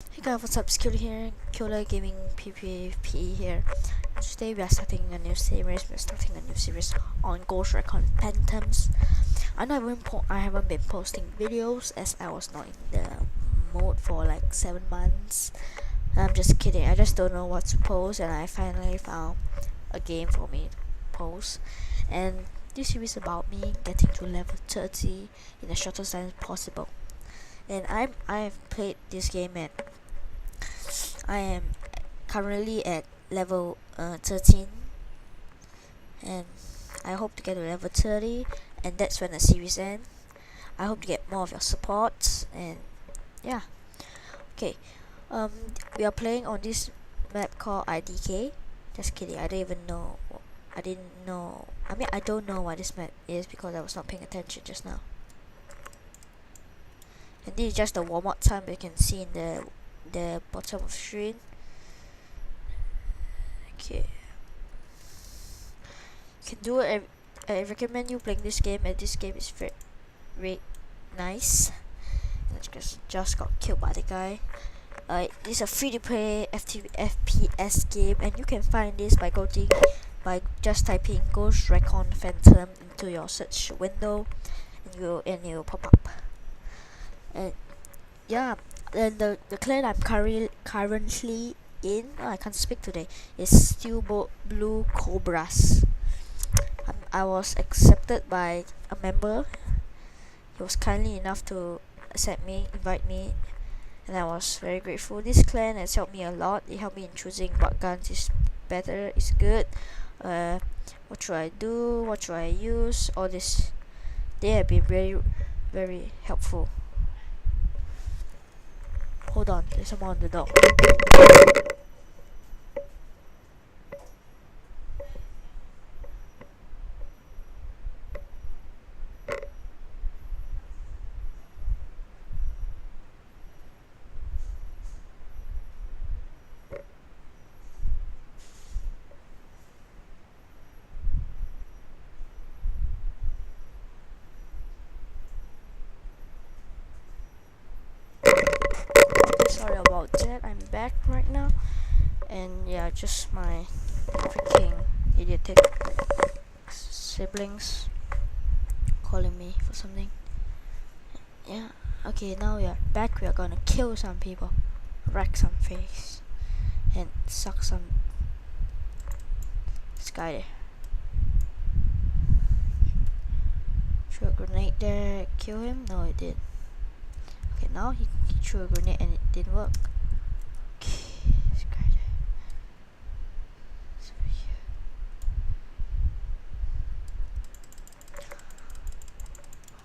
Hey guys, what's up? Skiller here, Killer Gaming PvP here. Today we are starting a new series. We're starting a new series on Ghost Recon Phantoms. I haven't been posting videos as I was not in the mode for like 7 months. I'm just kidding. I just don't know what to post, and I finally found a game for me to post. And this series is about me getting to level 30 in the shortest time possible. And I've played this game at I am currently at level 13, and I hope to get to level 30, and that's when the series ends. I hope to get more of your support, and yeah. Okay, um, we are playing on this map called IDK. Just kidding, I don't even know. I didn't know. I don't know what this map is because I was not paying attention just now. And this is just the warm-up time you can see in the bottom of the screen. Okay. You can do it. I recommend you playing this game, and this game is very nice. I just got killed by the guy. This is a free-to-play FPS game, and you can find this by just typing Ghost Recon Phantom into your search window, and it will pop up. And yeah, and the clan I'm currently in, I can't speak today, is Steel Blue Cobras. I was accepted by a member. He was kindly enough to invite me, and I was very grateful. This clan has helped me a lot. It helped me in choosing what guns is good. What should I do? What should I use? All this. They have been very helpful. Hold on, there's someone on the door. Sorry about that. I'm back right now, and yeah, just my freaking idiotic siblings calling me for something. Yeah. Okay, now we are back. We are gonna kill some people, wreck some face, and suck some. This guy there. Threw a grenade there. Kill him? No, it did. Okay, now he threw a grenade and it didn't work. Okay, this guy there. It's over here.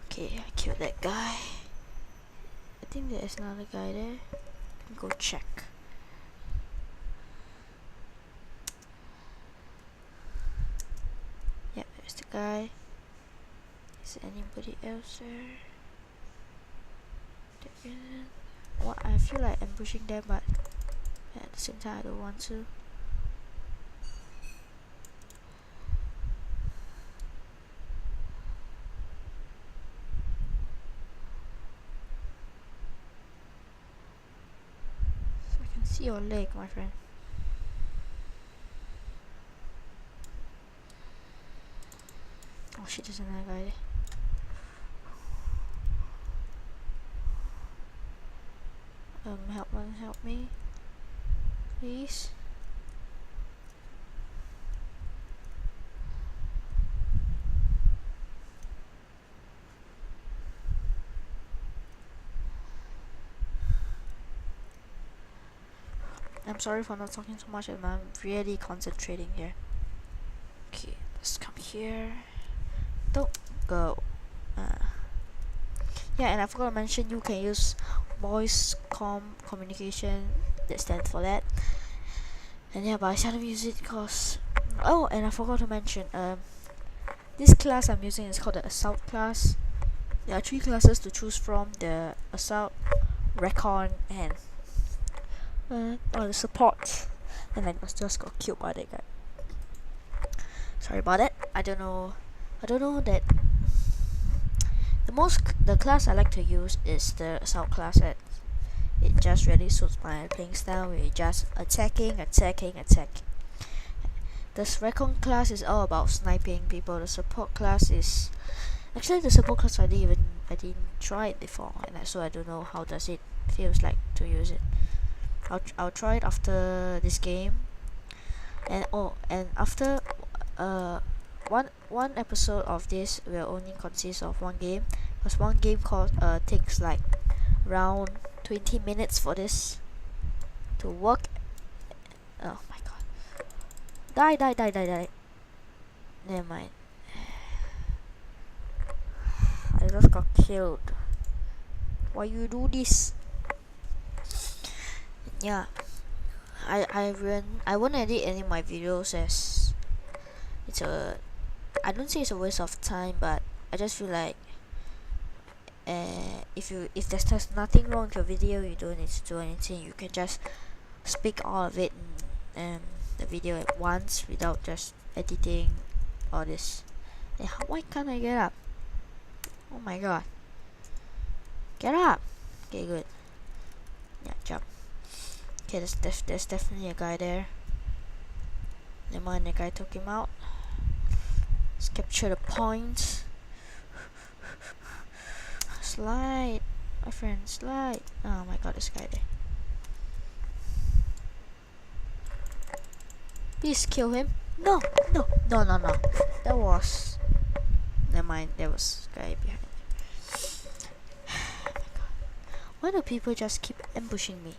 Okay, I killed that guy. I think there's another guy there. Go check. Yep, there's the guy. Is there anybody else there? There isn't. What? I feel like ambushing them, but at the same time I don't want to. So I can see your leg, my friend. Oh shit, there's another guy there. Help me, please. I'm sorry for not talking so much, and I'm really concentrating here. Okay, let's come here. Don't go. Yeah, and I forgot to mention you can use voice communication. That stands for that. And yeah, but I seldom use it because. Oh, and I forgot to mention. This class I'm using is called the Assault class. There are 3 classes to choose from: the Assault, Recon, and the Support. And I just got killed by that guy. Sorry about that. I don't know that. The class I like to use is the Assault class. It just really suits my playing style. We're just attacking. The recon class is all about sniping people. The support class is actually the support class I didn't try it before, and so I don't know how does it feels like to use it. I'll try it after this game, and after one episode of this will only consist of one game, because one game takes like around 20 minutes for this to work. Oh my god. Die. Never mind. I just got killed. Why you do this? Yeah. I won't edit any of my videos as I don't say it's a waste of time, but I just feel like if there's nothing wrong with your video, you don't need to do anything. You can just speak all of it and the video at once without just editing all this. Why can't I get up? Oh my god. Get up! Okay, good. Yeah, jump. Okay, there's definitely a guy there. Never mind, the guy took him out. Let's capture the point. Slide, my friend, slide. Oh my god, this guy there. Please kill him. No. That was... Never mind, there was a guy behind. Oh my god. Why do people just keep ambushing me?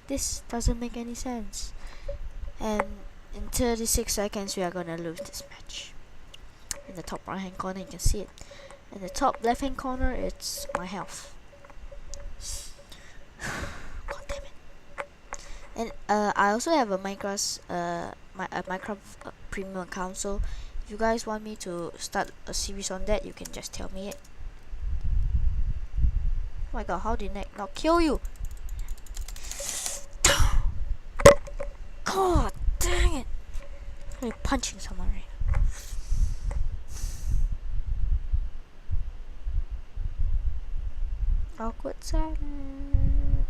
This doesn't make any sense. And in 36 seconds we are gonna lose this match. In the top right hand corner you can see it. In the top left hand corner it's my health. God damn it. And I also have a Minecraft premium account, so if you guys want me to start a series on that, you can just tell me it. Oh my god, how did I not kill you? God dang it! I'm punching someone right now. Awkward silence.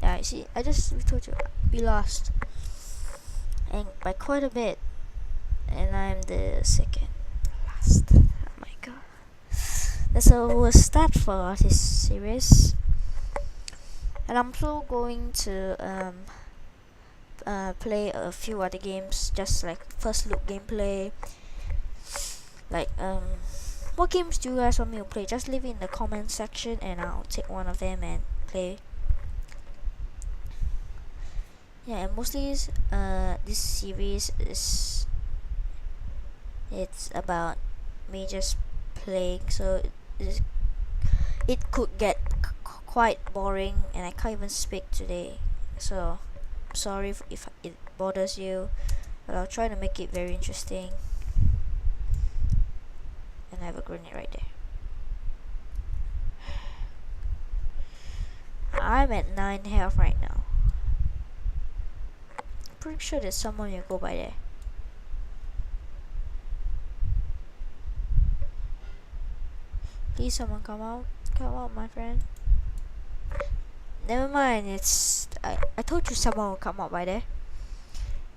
Yeah, you see, I just told you, we lost. And by quite a bit. And I'm the second last. Oh my god. That's a start for this series. And I'm also going to play a few other games, just like first look gameplay. Like what games do you guys want me to play? Just leave it in the comment section and I'll take one of them and play. Yeah, and mostly this series is it's about me just playing, so it could get quite boring and I can't even speak today, so I'm sorry if it bothers you, but I'll try to make it very interesting. And I have a grenade right there. I'm at 9 health right now. I'm pretty sure there's someone you go by there. Please someone come out my friend. Never mind, it's I told you someone will come out by there.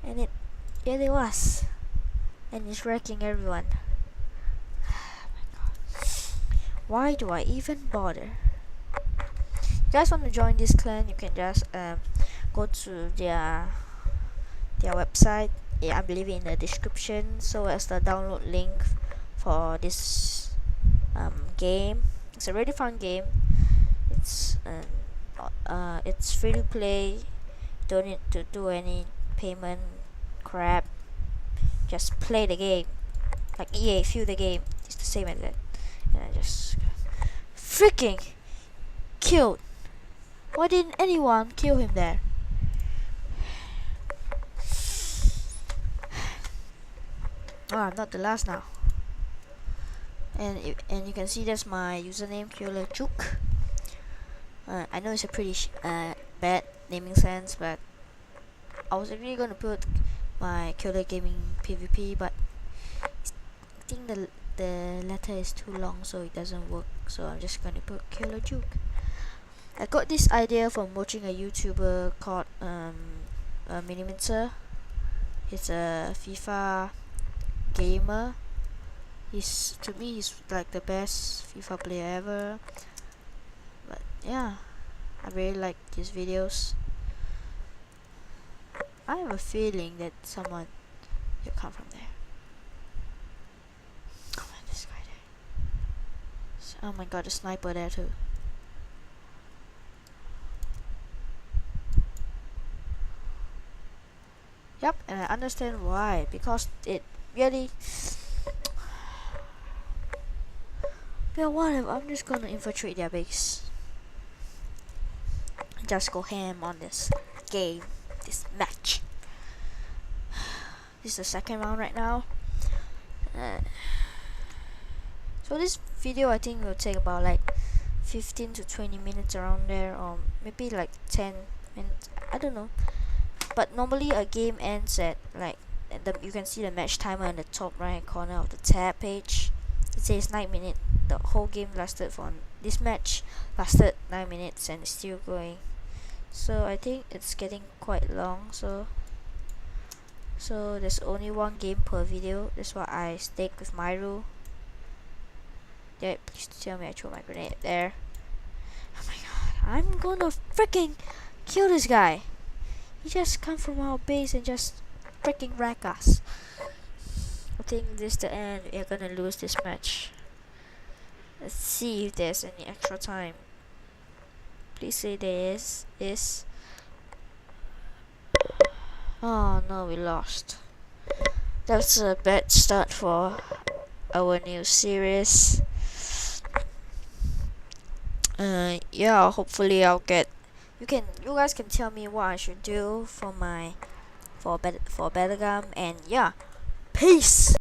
And it was. And it's wrecking everyone. Oh my god. Why do I even bother? If you guys want to join this clan, you can just go to their website. I believe in the description, so as the download link for this game. It's a really fun game. It's free to play. Don't need to do any payment crap. Just play the game. Like EA, feel the game. It's the same as that. And I just freaking killed. Why didn't anyone kill him there? Oh, I'm not the last now. And you can see that's my username, Killer Juke. I know it's a pretty bad naming sense, but I was actually gonna put my Killer Gaming PvP, but I think the letter is too long, so it doesn't work. So I'm just gonna put Killer Juke. I got this idea from watching a YouTuber called Millimeter. He's a FIFA gamer. To me he's like the best FIFA player ever. But yeah, I really like his videos. I have a feeling that someone will come from there. Oh man, this guy there. Oh my god, the sniper there too. Yep, and I understand why, because it really. Yeah, whatever, I'm just gonna infiltrate their base. Just go ham on this game, this match. This is the second round right now. So this video I think will take about like 15 to 20 minutes around there, or maybe like 10 minutes, I don't know. But normally a game ends at like, you can see the match timer in the top right corner of the tab page. It says 9 minutes. The whole game lasted this match lasted 9 minutes and it's still going. So I think it's getting quite long. So there's only one game per video. That's why I stick with my rule. Yeah, please tell me I threw my grenade there. Oh my god, I'm gonna freaking kill this guy. He just come from our base and just freaking wreck us. I think this is the end. We're gonna lose this match. Let's see if there's any extra time. Please say there is. Oh no, we lost. That's a bad start for our new series. Yeah, hopefully I'll get. You guys can tell me what I should do for Bellingham, and yeah, peace.